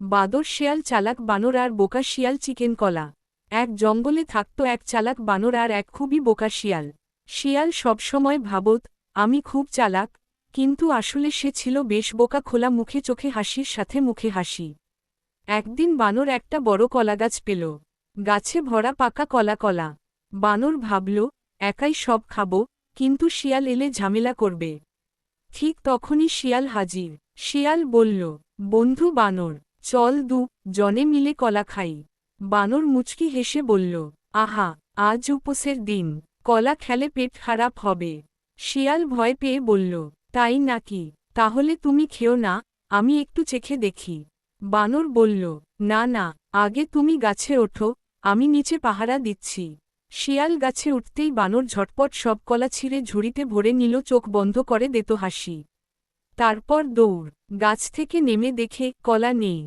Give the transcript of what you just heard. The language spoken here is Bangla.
বাদর শেয়াল চালাক বানর আর বোকা শিয়াল চিকেন কলা। এক জঙ্গলে থাকত এক চালাক বানর আর এক খুবই বোকা শিয়াল। শিয়াল সবসময় ভাবত, আমি খুব চালাক, কিন্তু আসলে সে ছিল বেশ বোকা। খোলা মুখে চোখে হাসির সাথে মুখে হাসি। একদিন বানর একটা বড় কলাগাছ পেল। গাছে ভরা পাকা কলা কলা। বানর ভাবল, একাই সব খাব, কিন্তু শিয়াল এলে ঝামেলা করবে। ঠিক তখনই শিয়াল হাজির। শিয়াল বলল, বন্ধু বানর, চল জনে মিলে কলা খাই। বানর মুচকি হেসে বলল, আহা, আজ উপোসের দিন, কলা খেলে পেট খারাপ হবে। শিয়াল ভয় পেয়ে বলল, তাই নাকি? তাহলে তুমি খেও না, আমি একটু চেখে দেখি। বানর বলল, না না, আগে তুমি গাছে ওঠো, আমি নিচে পাহারা দিচ্ছি। শিয়াল গাছে উঠতেই বানর ঝটপট সব কলা ছিঁড়ে ঝুড়িতে ভরে নিল। চোখ বন্ধ করে দিত হাসি। তারপর দৌড়। গাছ থেকে নেমে দেখে কলা নেই।